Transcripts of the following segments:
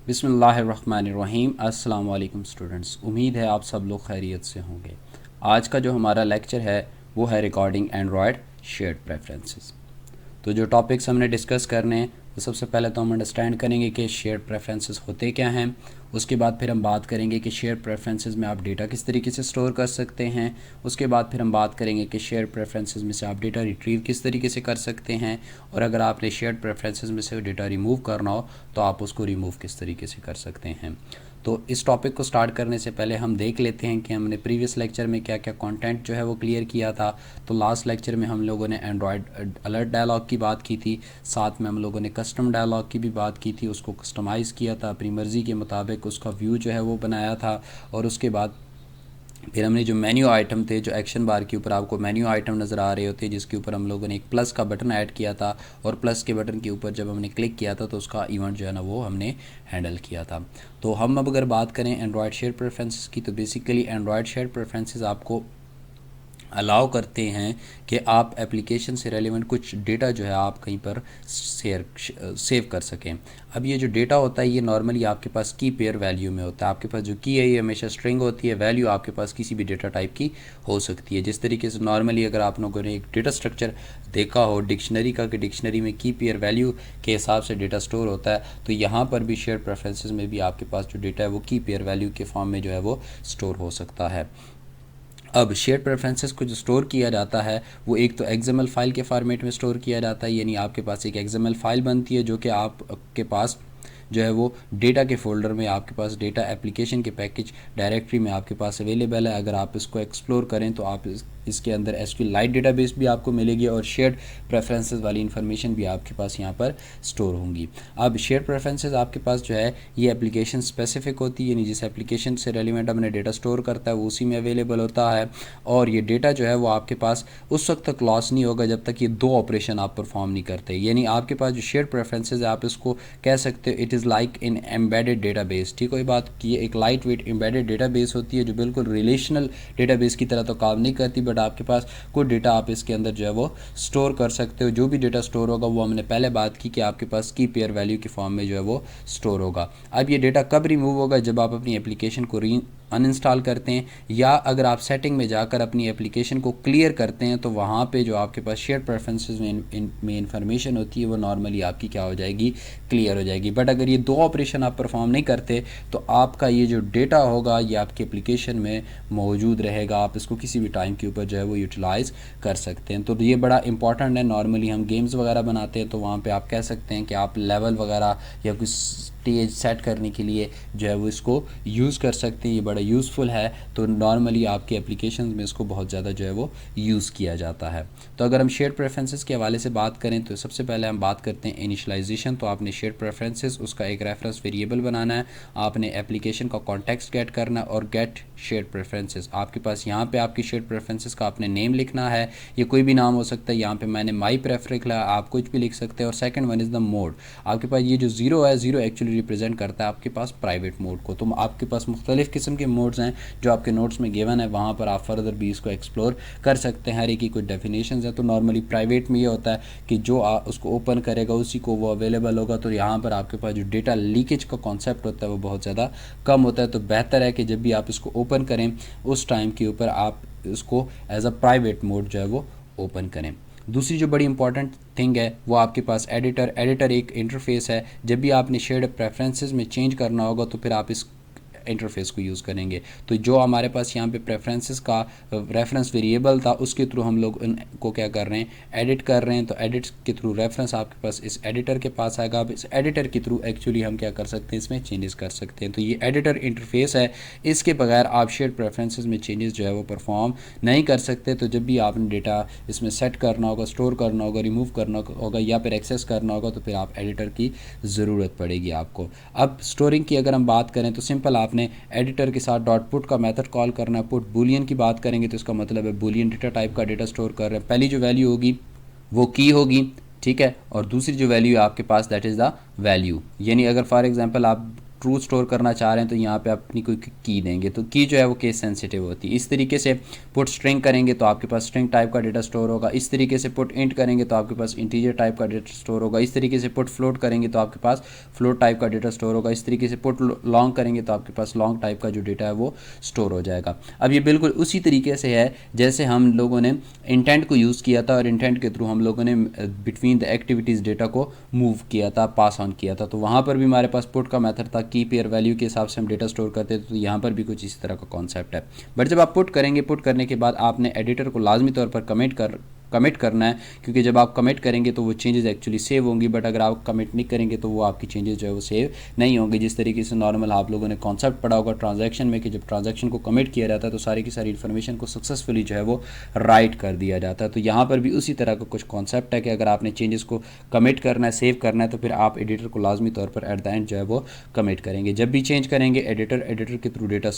बिस्मिल्लाहिर्रहमानिर्रहीम। अस्सलाम वालेकुम स्टूडेंट्स, उम्मीद है आप सब लोग खैरियत से होंगे। आज का जो हमारा लेक्चर है वो है रिकॉर्डिंग एंड्रॉयड शेयर्ड प्रेफरेंसेस। तो जो टॉपिक्स हमने डिस्कस करने हैं तो सबसे पहले तो हम अंडरस्टैंड करेंगे कि शेयर्ड प्रेफरेंसेस होते क्या हैं। उसके बाद फिर हम बात करेंगे कि शेयर्ड प्रेफरेंसेस में आप डेटा किस तरीके से स्टोर कर सकते हैं। उसके बाद फिर हम बात करेंगे कि शेयर्ड प्रेफरेंसेस में से आप डेटा रिट्रीव किस तरीके से कर सकते हैं, और अगर आपने शेयर्ड प्रेफरेंसेस में से डेटा रिमूव करना हो तो आप उसको रिमूव किस तरीके से कर सकते हैं। तो इस टॉपिक को स्टार्ट करने से पहले हम देख लेते हैं कि हमने प्रीवियस लेक्चर में क्या क्या कंटेंट जो है वो क्लियर किया था। तो लास्ट लेक्चर में हम लोगों ने एंड्रॉयड अलर्ट डायलॉग की बात की थी, साथ में हम लोगों ने कस्टम डायलॉग की भी बात की थी। उसको कस्टमाइज़ किया था, अपनी मर्ज़ी के मुताबिक उसका व्यू जो है वो बनाया था। और उसके बाद फिर हमने जो मेन्यू आइटम थे, जो एक्शन बार के ऊपर आपको मेन्यू आइटम नज़र आ रहे होते हैं, जिसके ऊपर हम लोगों ने एक प्लस का बटन ऐड किया था, और प्लस के बटन के ऊपर जब हमने क्लिक किया था तो उसका इवेंट जो है ना वो हमने हैंडल किया था। तो हम अब अगर बात करें एंड्रॉयड शेयर प्रेफरेंसेस की, तो बेसिकली एंड्रॉयड शेयर प्रेफरेंसेस आपको अलाउ करते हैं कि आप एप्लीकेशन से रेलिवेंट कुछ डेटा जो है आप कहीं पर सेव कर सकें। अब ये जो डेटा होता है ये नॉर्मली आपके पास की पेयर वैल्यू में होता है। आपके पास जो की है ये हमेशा स्ट्रिंग होती है, वैल्यू आपके पास किसी भी डेटा टाइप की हो सकती है। जिस तरीके से नॉर्मली अगर आप लोगों ने एक डेटा स्ट्रक्चर देखा हो डिक्शनरी का, कि डिक्शनरी में की पेयर वैल्यू के हिसाब से डेटा स्टोर होता है, तो यहाँ पर भी शेयर प्रेफरेंसेस में भी आपके पास जो डेटा है वो की पेयर वैल्यू के फॉर्म में जो है वो स्टोर हो सकता है। अब शेयर प्रेफरेंसेस को जो स्टोर किया जाता है वो एक तो एक्सएमएल फाइल के फॉर्मेट में स्टोर किया जाता है, यानी आपके पास एक एक्सएमएल फाइल बनती है जो कि आपके पास जो है वो डेटा के फोल्डर में आपके पास डेटा एप्लीकेशन के पैकेज डायरेक्टरी में आपके पास अवेलेबल है। अगर आप इसको एक्सप्लोर करें तो आप इसके अंदर एसक्यूएल लाइट डेटाबेस भी आपको मिलेगी, और शेयर्ड प्रेफरेंसेस वाली इन्फॉर्मेशन भी आपके पास यहाँ पर स्टोर होंगी। अब शेयर प्रेफरेंसेस आपके पास जो है ये एप्लीकेशन स्पेसिफिक होती है, यानी जिस एप्लीकेशन से रेलिवेंट हमने डेटा स्टोर करता है वो उसी में अवेलेबल होता है। और ये डेटा जो है वो आपके पास उस वक्त तक लॉस नहीं होगा जब तक ये दो ऑपरेशन आप परफॉर्म नहीं करते। यानी आपके पास जो शेयर प्रेफरेंसेस है आप इसको कह सकते हो it is like in embedded database. ठीक है, बात की ये एक लाइट वेट एम्बेडेड डेटाबेस होती है जो बिल्कुल रिलेशनल डेटाबेस की तरह तो काम नहीं करती, बट आपके पास कोई डेटा आप इसके अंदर जो है वो स्टोर कर सकते हो। जो भी डेटा स्टोर होगा वो हमने पहले बात की कि आपके पास की पेयर वैल्यू के फॉर्म में जो है वो स्टोर होगा। अब ये डेटा कब रिमूव होगा? जब आप अपनी एप्लीकेशन को अनइंस्टॉल करते हैं, या अगर आप सेटिंग में जाकर अपनी एप्लीकेशन को क्लियर करते हैं तो वहाँ पे जो आपके पास शेयर प्रेफरेंसेस में इंफॉर्मेशन होती है वो नॉर्मली आपकी क्या हो जाएगी, क्लियर हो जाएगी। बट अगर ये दो ऑपरेशन आप परफॉर्म नहीं करते तो आपका ये जो डेटा होगा ये आपकी एप्लीकेशन में मौजूद रहेगा, आप इसको किसी भी टाइम के ऊपर जो है वो यूटिलाइज़ कर सकते हैं। तो ये बड़ा इंपॉर्टेंट है। नॉर्मली हम गेम्स वगैरह बनाते हैं तो वहाँ पर आप कह सकते हैं कि आप लेवल वगैरह या कुछ स्टेज सेट करने के लिए जो है वो इसको यूज़ कर सकते हैं। ये बड़ा यूज़फुल है, तो नॉर्मली आपके एप्लीकेशन में इसको बहुत ज़्यादा जो है वो यूज़ किया जाता है। तो अगर हम शेयर प्रेफरेंसेस के हवाले से बात करें तो सबसे पहले हम बात करते हैं इनिशलाइजेशन। तो आपने शेयर प्रेफरेंसेस उसका एक रेफरेंस वेरिएबल बनाना है, आपने एप्लीकेशन का कॉन्टेक्स्ट गेट करना है, और गेट शेयर प्रेफरेंसेस आपके पास यहाँ पे आपकी शेयर प्रेफरेंसेस का आपने नेम लिखना है। ये कोई भी नाम हो सकता है, यहाँ पे मैंने माई प्रेफर लिखा है, आप कुछ भी लिख सकते हैं। और second one is the mode. आपके पास ये जो ज़ीरो है, ज़ीरो एक्चुअली रिप्रेजेंट करता है आपके पास प्राइवेट मोड को। तो आपके पास मुख्तलिफ़ किस्म के मोड्स हैं जो आपके नोट्स में गिवन है, वहाँ पर आप फर्दर भी इसको एक्सप्लोर कर सकते हैं। हर एक की कुछ डेफिनेशंस है। तो नॉर्मली प्राइवेट में ये होता है कि जो उसको ओपन करेगा उसी को वो अवेलेबल होगा। तो यहाँ पर आपके पास जो डेटा लीकेज का कॉन्सेप्ट होता है वो बहुत ज़्यादा कम होता है। तो बेहतर है कि जब भी आप इसको ओपन करें उस टाइम के ऊपर आप इसको एज अ प्राइवेट मोड जो है वो ओपन करें। दूसरी जो बड़ी इंपॉर्टेंट थिंग है वो आपके पास एडिटर एक इंटरफेस है। जब भी आपने शेयर्ड प्रेफरेंसेस में चेंज करना होगा तो फिर आप इस इंटरफेस को यूज़ करेंगे। तो जो हमारे पास यहाँ पे प्रेफरेंसेस का रेफरेंस वेरिएबल था उसके थ्रू हम लोग उनको क्या कर रहे हैं, एडिट कर रहे हैं। तो एडिट के थ्रू रेफरेंस आपके पास इस एडिटर के पास आएगा। अब इस एडिटर के थ्रू एक्चुअली हम क्या कर सकते हैं, इसमें चेंजेस कर सकते हैं। तो ये एडिटर इंटरफेस है, इसके बगैर आप शेयर प्रेफरेंसेस में चेंजेस जो है वो परफॉर्म नहीं कर सकते। तो जब भी आपने डेटा इसमें सेट करना होगा, स्टोर करना होगा, रिमूव करना होगा या फिर एक्सेस करना होगा तो फिर आप एडिटर की ज़रूरत पड़ेगी आपको। अब स्टोरिंग की अगर हम बात करें तो सिंपल आपने एडिटर के साथ डॉट पुट का मेथड कॉल करना है। पुट बूलियन की बात करेंगे तो इसका मतलब है बूलियन डेटा टाइप का डेटा स्टोर कर रहे हैं। पहली जो वैल्यू होगी वो की होगी, ठीक है, और दूसरी जो वैल्यू है आपके पास दैट इज़ द वैल्यू। यानी अगर फॉर एग्जांपल आप ट्रू स्टोर करना चाह रहे हैं तो यहाँ पे आप अपनी कोई की देंगे, तो की जो है वो केस सेंसिटिव होती है। इस तरीके से पुट स्ट्रिंग करेंगे तो आपके पास स्ट्रिंग टाइप का डेटा स्टोर होगा। इस तरीके से पुट इंट करेंगे तो आपके पास इंटीजर टाइप का डेटा स्टोर होगा। इस तरीके से पुट फ्लोट करेंगे तो आपके पास फ्लोट टाइप का डेटा स्टोर होगा। इस तरीके से पुट लॉन्ग करेंगे तो आपके पास लॉन्ग टाइप का जो डेटा है वो स्टोर हो जाएगा। अब ये बिल्कुल उसी तरीके से है जैसे हम लोगों ने इंटेंट को यूज़ किया था और इंटेंट के थ्रू हम लोगों ने बिटवीन द एक्टिविटीज़ डेटा को मूव किया था, पास ऑन किया था। तो वहाँ पर भी हमारे पास पुट का मेथड था, की पेयर वैल्यू के हिसाब से हम डेटा स्टोर करते थे। तो यहाँ पर भी कुछ इसी तरह का कॉन्सेप्ट है। बट जब आप पुट करेंगे, पुट करने के बाद आपने एडिटर को लाजमी तौर पर कमिट करना है, क्योंकि जब आप कमिट करेंगे तो वो चेंजेस एक्चुअली सेव होंगी। बट अगर आप कमिट नहीं करेंगे तो वो आपकी चेंजेस जो है वो सेव नहीं होंगे। जिस तरीके से नॉर्मल आप लोगों ने कॉन्सेप्ट पढ़ा होगा ट्रांजैक्शन में कि जब ट्रांजैक्शन को कमिट किया जाता है तो सारी की सारी इन्फॉर्मेशन को सक्सेसफुली जो है वो राइट कर दिया जाता है। तो यहाँ पर भी उसी तरह का कुछ कॉन्सेप्ट है कि अगर आपने चेंजेस को कमिट करना है, सेव करना है, तो फिर आप एडिटर को लाजमी तौर पर एट द एंड जो है वो कमिट करेंगे। जब भी चेंज करेंगे एडिटर के थ्रू डेटा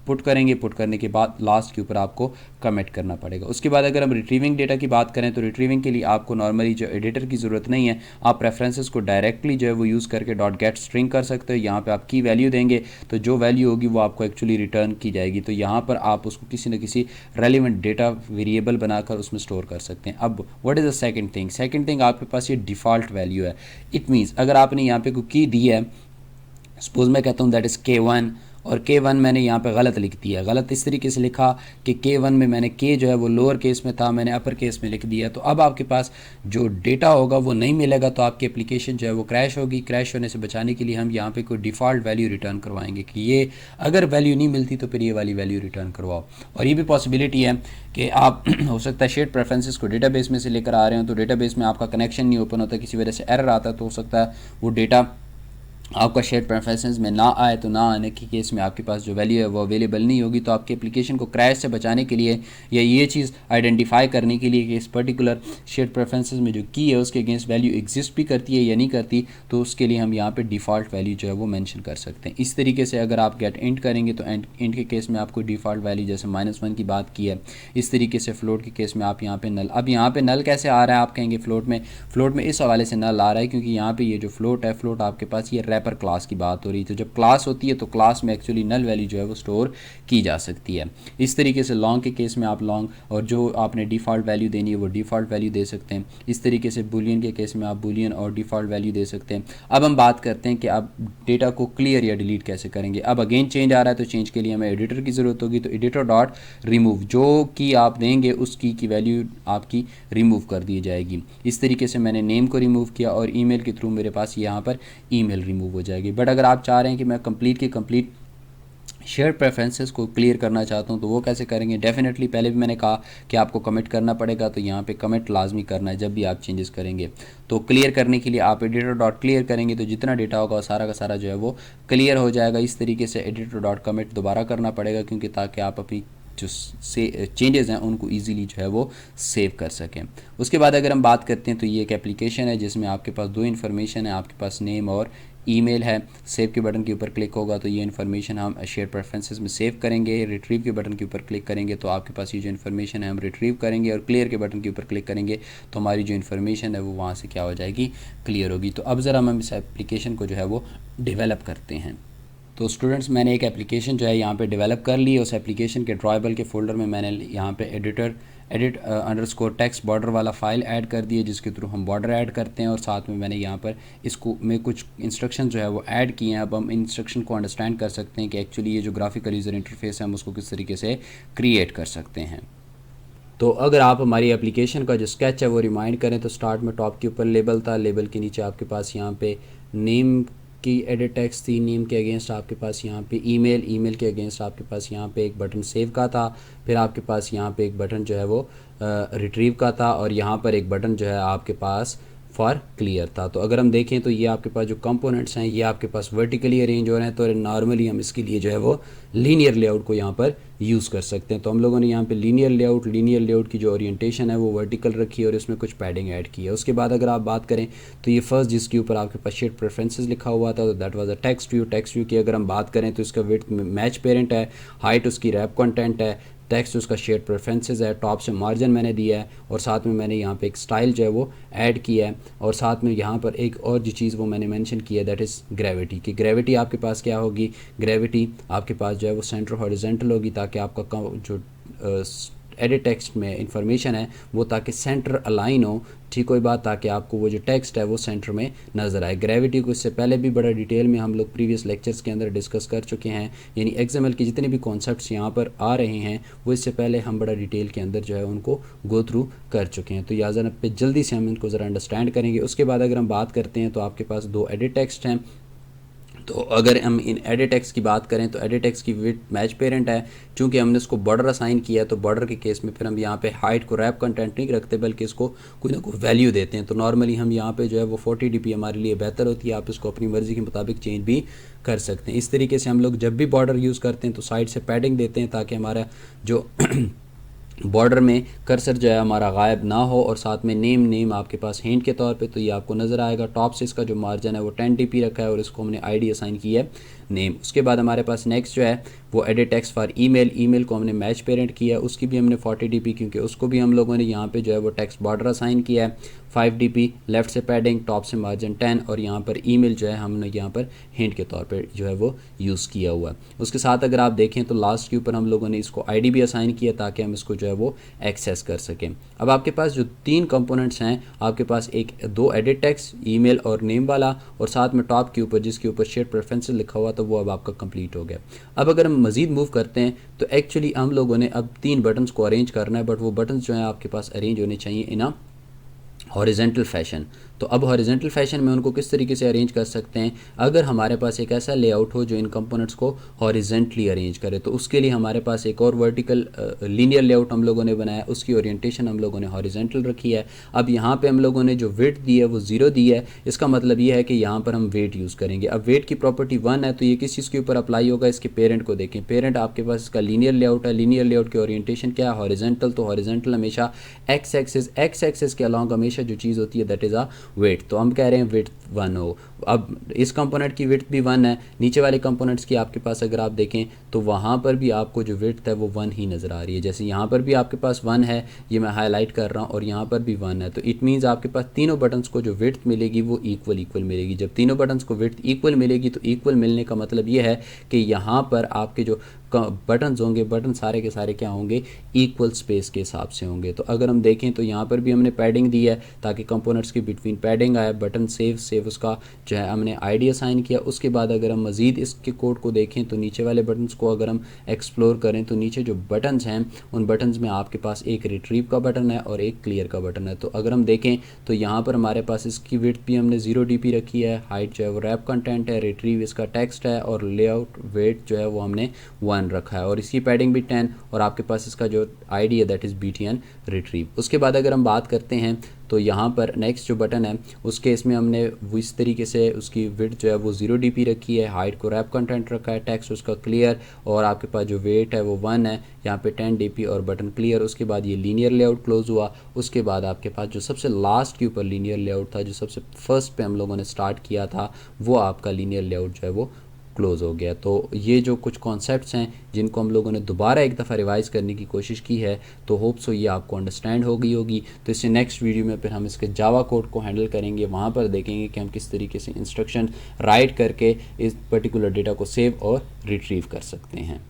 पुट करेंगे, पुट करने के बाद लास्ट के ऊपर आपको कमिट करना पड़ेगा। उसके बाद अगर हम रिट्रीविंग डेटा की बात करें तो रिट्रीविंग के लिए आपको नॉर्मली जो एडिटर की ज़रूरत नहीं है, आप प्रेफरेंसेस को डायरेक्टली जो है वो यूज़ करके डॉट गेट स्ट्रिंग कर सकते हो। यहाँ पे आप की वैल्यू देंगे तो जो वैल्यू होगी वो आपको एक्चुअली रिटर्न की जाएगी। तो यहाँ पर आप उसको किसी न किसी रेलिवेंट डेटा वेरिएबल बनाकर उसमें स्टोर कर सकते हैं। अब what is the second thing आपके पास ये डिफ़ॉल्ट वैल्यू है। इट मीन्स अगर आपने यहाँ पे कोई की दी है, सपोज मैं कहता हूँ दैट इज़ K1 और K1 मैंने यहाँ पे गलत लिख दिया। गलत इस तरीके से लिखा कि K1 में मैंने K जो है वो लोअर केस में था, मैंने अपर केस में लिख दिया। तो अब आपके पास जो डेटा होगा वो नहीं मिलेगा, तो आपकी एप्लीकेशन जो है वो क्रैश होगी। क्रैश होने से बचाने के लिए हम यहाँ पे कोई डिफ़ॉल्ट वैल्यू रिटर्न करवाएंगे कि ये अगर वैल्यू नहीं मिलती तो फिर ये वाली वैल्यू रिटर्न करवाओ। और ये भी पॉसिबिलिटी है कि आप हो सकता है शेयर्ड प्रेफरेंसेस को डेटाबेस में से लेकर आ रहे हो तो डेटाबेस में आपका कनेक्शन नहीं ओपन होता, किसी वजह से एरर आता है, तो हो सकता है वो डेटा आपका शेयर्ड प्रेफरेंसेस में ना आए। तो ना आने के केस में आपके पास जो वैल्यू है वो अवेलेबल नहीं होगी। तो आपके एप्लीकेशन को क्रैश से बचाने के लिए या ये चीज़ आइडेंटिफाई करने के लिए कि इस पर्टिकुलर शेयर्ड प्रेफरेंसेस में जो की है उसके अगेंस्ट वैल्यू एग्जिस्ट भी करती है या नहीं करती, तो उसके लिए हम यहाँ पे डिफ़ॉल्ट वैल्यू जो है वो मेंशन कर सकते हैं। इस तरीके से अगर आप गेट इंट करेंगे तो इंट के केस में आपको डिफ़ॉल्ट वैल्यू जैसे -1 की बात की है, इस तरीके से फ्लोट के केस में आप यहाँ पे नल। अब यहाँ पे नल कैसे आ रहा है, आप कहेंगे फ्लोट में इस हवाले से नल आ रहा है क्योंकि यहाँ पे ये जो फ्लोट है, फ्लोट आपके पास ये रैपर क्लास की बात हो रही। तो जब क्लास होती है तो क्लास में एक्चुअली नल वैल्यू जो है वो स्टोर की जा सकती है। इस तरीके से लॉन्ग के केस में आप लॉन्ग और जो आपने डिफ़ॉल्ट वैल्यू देनी है वो डिफ़ॉल्ट वैल्यू दे सकते हैं। इस तरीके से बूलियन के केस में आप बूलियन और डिफ़ॉल्ट वैल्यू दे सकते हैं। अब हम बात करते हैं कि आप डेटा को क्लियर या डिलीट कैसे करेंगे। अब अगेन चेंज आ रहा है तो चेंज के लिए हमें एडिटर की ज़रूरत होगी। तो एडिटर डॉट रिमूव, जो की आप देंगे उस की वैल्यू आपकी रिमूव कर दी जाएगी। इस तरीके से मैंने नेम को रिमूव किया और ईमेल के थ्रू मेरे पास यहाँ पर ईमेल रिमूव हो जाएगी। बट अगर आप चाह रहे हैं कि मैं कंप्लीट शेयर्ड प्रेफरेंसेस को क्लियर करना चाहता हूं तो वो कैसे करेंगे। डेफिनेटली पहले भी मैंने कहा कि आपको कमिट करना पड़ेगा, तो यहाँ पे कमिट लाजमी करना है जब भी आप चेंजेस करेंगे। तो क्लियर करने के लिए आप एडिटर डॉट क्लियर करेंगे तो जितना डेटा होगा सारा का सारा जो है वो क्लियर हो जाएगा। इस तरीके से एडिटर डॉट कमिट दोबारा करना पड़ेगा क्योंकि ताकि आप अपनी जो चेंजेस हैं उनको इजीली जो है वो सेव कर सकें। उसके बाद अगर हम बात करते हैं तो ये एक एप्लीकेशन है जिसमें आपके पास दो इन्फॉर्मेशन है, आपके पास नेम और ईमेल है। सेव के बटन के ऊपर क्लिक होगा तो ये इन्फॉर्मेशन हम शेयर प्रेफरेंसेस में सेव करेंगे। रिट्रीव के बटन के ऊपर क्लिक करेंगे तो आपके पास ये जो इन्फॉर्मेशन है हम रिट्रीव करेंगे और क्लियर के बटन के ऊपर क्लिक करेंगे तो हमारी जो इन्फॉर्मेशन है वो वहाँ से क्या हो जाएगी, क्लियर होगी। तो अब ज़रा हम इस एप्लीकेशन को जो है वो डेवलप करते हैं। तो स्टूडेंट्स मैंने एक एप्लीकेशन जो है यहाँ पे डेवलप कर ली है। उस एप्लीकेशन के ड्राइबल के फोल्डर में मैंने यहाँ पे एडिट अंडरस्कोर टेक्स्ट बॉर्डर वाला फ़ाइल ऐड कर दी है जिसके थ्रू हम बॉर्डर ऐड करते हैं और साथ में मैंने यहाँ पर इसको में कुछ इंस्ट्रक्शन जो है वो ऐड किए हैं। अब हम इंस्ट्रक्शन को अंडरस्टैंड कर सकते हैं कि एक्चुअली ये जो ग्राफिकल यूज़र इंटरफेस है हम उसको किस तरीके से क्रिएट कर सकते हैं। तो अगर आप हमारी एप्लीकेशन का जो स्केच है वो रिमाइंड करें तो स्टार्ट में टॉप के ऊपर लेबल था, लेबल के नीचे आपके पास यहाँ पे नेम की एडिट टेक्स्ट थी, नेम के अगेंस्ट आपके पास यहाँ पे ईमेल के अगेंस्ट आपके पास यहाँ पे एक बटन सेव का था, फिर आपके पास यहाँ पे एक बटन जो है वो रिट्रीव का था और यहाँ पर एक बटन जो है आपके पास फॉर क्लियर था। तो अगर हम देखें तो ये आपके पास जो कंपोनेंट्स हैं ये आपके पास वर्टिकली अरेंज हो रहे हैं। तो नॉर्मली हम इसके लिए जो है वो लीनियर लेआउट को यहाँ पर यूज़ कर सकते हैं। तो हम लोगों ने यहाँ पे लीनियर लेआउट की जो ओरिएंटेशन है वो वर्टिकल रखी है और इसमें कुछ पैडिंग ऐड की है। उसके बाद अगर आप बात करें तो ये फर्स्ट जिसके ऊपर आपके पास शेड प्रेफरेंसेस लिखा हुआ था तो that was a text view की अगर हम बात करें तो इसका विड्थ मैच पेरेंट है, हाइट उसकी रैप कंटेंट है, टेक्स्ट उसका शेड प्रेफरेंसेस है, टॉप से मार्जिन मैंने दिया है और साथ में मैंने यहाँ पे एक स्टाइल जो है वो ऐड किया है और साथ में यहाँ पर एक और जो चीज़ वो मैंने मेंशन किया है दैट इज़ ग्रेविटी कि ग्रेविटी आपके पास क्या होगी, ग्रेविटी आपके पास जो है वो सेंटर हॉरिजॉन्टल होगी ताकि आपका जो एडिट टेक्स्ट में इंफॉर्मेशन है वो ताकि सेंटर अलाइन हो, ठीक कोई बात, ताकि आपको वो जो टेक्स्ट है वो सेंटर में नज़र आए। ग्रेविटी को इससे पहले भी बड़ा डिटेल में हम लोग प्रीवियस लेक्चर्स के अंदर डिस्कस कर चुके हैं, यानी एक्सएमएल के जितने भी कॉन्सेप्ट्स यहाँ पर आ रहे हैं वो इससे पहले हम बड़ा डिटेल के अंदर जो है उनको गो थ्रू कर चुके हैं। तो यहाँ पे जल्दी से हम इनको ज़रा अंडरस्टैंड करेंगे। उसके बाद अगर हम बात करते हैं तो आपके पास दो एडिट टेक्स्ट हैं। तो अगर हम इन एडिट टेक्स्ट की बात करें तो एडिट टेक्स्ट की विड्थ मैच पेरेंट है, चूंकि हमने इसको बॉर्डर असाइन किया है तो बॉर्डर के केस में फिर हम यहाँ पे हाइट को रैप कंटेंट नहीं रखते बल्कि इसको कोई ना कोई वैल्यू देते हैं। तो नॉर्मली हम यहाँ पे जो है वो 40 dp हमारे लिए बेहतर होती है, आप इसको अपनी मर्ज़ी के मुताबिक चेंज भी कर सकते हैं। इस तरीके से हम लोग जब भी बॉर्डर यूज़ करते हैं तो साइड से पैडिंग देते हैं ताकि हमारा जो बॉर्डर में कर्सर जो है हमारा गायब ना हो और साथ में नेम आपके पास हिंट के तौर पे तो ये आपको नज़र आएगा। टॉप से इसका जो मार्जिन है वो 10 dp रखा है और इसको हमने आईडी असाइन की है नेम। उसके बाद हमारे पास नेक्स्ट जो है वो एडिट टेक्स्ट फॉर ईमेल को हमने मैच पेरेंट किया है, उसकी भी हमने 40 dp क्योंकि उसको भी हम लोगों ने यहाँ पे जो है वो टेक्स्ट बॉर्डर असाइन किया है 5 dp, लेफ्ट से पैडिंग, टॉप से मार्जिन 10 और यहाँ पर ईमेल जो है हमने यहाँ पर हिंट के तौर पर जो है वो यूज़ किया हुआ है। उसके साथ अगर आप देखें तो लास्ट के ऊपर हम लोगों ने इसको आईडी भी असाइन किया ताकि हम इसको जो है वो एक्सेस कर सकें। अब आपके पास जो तीन कंपोनेंट्स हैं, आपके पास दो एडिट टेक्स्ट, ईमेल और नेम वाला और साथ में टॉप के ऊपर जिसके ऊपर शेड प्रेफरेंसेस लिखा हुआ तो वो अब आपका कंप्लीट हो गया। अब अगर हम मज़ीद मूव करते हैं तो एक्चुअली हम लोगों ने अब तीन बटन्स को अरेंज करना है, बट वो बटन्स जो हैं आपके पास अरेंज होने चाहिए इन अ हॉरिजेंटल फैशन। तो अब हॉरिजेंटल फैशन में उनको किस तरीके से अरेंज कर सकते हैं, अगर हमारे पास एक ऐसा लेआउट हो जो इन कंपोनेंट्स को हॉरिजेंटली अरेंज करे तो उसके लिए हमारे पास एक और वर्टिकल लीनियर लेआउट हम लोगों ने बनाया, उसकी ओरिएंटेशन हम लोगों ने हॉरिजेंटल रखी है। अब यहाँ पे हम लोगों ने जो वेट दी है वो 0 दी है, इसका मतलब ये है कि यहाँ पर हम वेट यूज़ करेंगे। अब वेट की प्रॉपर्टी 1 है तो ये किस चीज़ के ऊपर अप्लाई होगा, इसके पेरेंट को देखें। पेरेंट आपके पास इसका लीनियर लेआउट है, लीनियर लेआउट की ओरिएंटेशन क्या है, हॉरिजेंटल। तो हॉरिजेंटल हमेशा एक्स एक्सेस के अलॉन्ग हमेशा जो चीज़ होती है दैट इज़ अ वेट। तो हम कह रहे हैं विड्थ 1 हो। अब इस कंपोनेंट की विड्थ भी 1 है, नीचे वाले कंपोनेंट्स की आपके पास अगर आप देखें तो वहाँ पर भी आपको जो विड्थ है वो 1 ही नज़र आ रही है। जैसे यहाँ पर भी आपके पास 1 है, ये मैं हाईलाइट कर रहा हूँ, और यहाँ पर भी 1 है। तो इट मीन्स आपके पास तीनों बटन्स को जो विड्थ मिलेगी वो इक्वल मिलेगी। जब तीनों बटन्स को विड्थ इक्वल मिलेगी तो इक्वल मिलने का मतलब ये है कि यहाँ पर आपके जो बटन्स होंगे, बटन सारे के सारे क्या होंगे, इक्वल स्पेस के हिसाब से होंगे। तो अगर हम देखें तो यहाँ पर भी हमने पैडिंग दी है ताकि कंपोनेंट्स के बिटवीन पैडिंग आए। बटन सेव उसका जो है हमने आईडी असाइन किया। उसके बाद अगर हम मज़ीद इसके कोड को देखें तो नीचे वाले बटन्स को अगर हम एक्सप्लोर करें तो नीचे जो बटन्स हैं उन बटन्स में आपके पास एक रिट्रीव का बटन है और एक क्लियर का बटन है। तो अगर हम देखें तो यहाँ पर हमारे पास इसकी विड्थ भी हमने 0 dp रखी है, हाइट जो है वो रैप कंटेंट है, रिट्रीव इसका टेक्स्ट है और लेआउट वेट जो है वो हमने 1 रखा है और इसकी पैडिंग भी 10 और आपके पास इसका जो आईडी है दैट इज़ btn रिट्रीव। उसके बाद अगर हम बात करते हैं तो यहाँ पर नेक्स्ट जो बटन है उस केस में हमने वो इस तरीके से उसकी विड्थ जो है वो 0 dp रखी है, हाइट को रैप कंटेंट रखा है, टेक्स्ट उसका क्लियर और आपके पास जो वेट है वो 1 है, यहाँ पे 10 dp और बटन क्लियर। उसके बाद ये लीनियर लेआउट क्लोज हुआ। उसके बाद आपके पास जो सबसे लास्ट के ऊपर लीनियर लेआउट था, जो सबसे फर्स्ट पे हम लोगों ने स्टार्ट किया था, वो आपका लीनियर लेआउट जो है वो क्लोज़ हो गया। तो ये जो कुछ कॉन्सेप्ट्स हैं जिनको हम लोगों ने दोबारा एक दफ़ा रिवाइज़ करने की कोशिश की है, तो होप सो ये आपको अंडरस्टैंड हो गई होगी। तो इससे नेक्स्ट वीडियो में फिर हम इसके जावा कोड को हैंडल करेंगे, वहाँ पर देखेंगे कि हम किस तरीके से इंस्ट्रक्शन राइट करके इस पर्टिकुलर डेटा को सेव और रिट्रीव कर सकते हैं।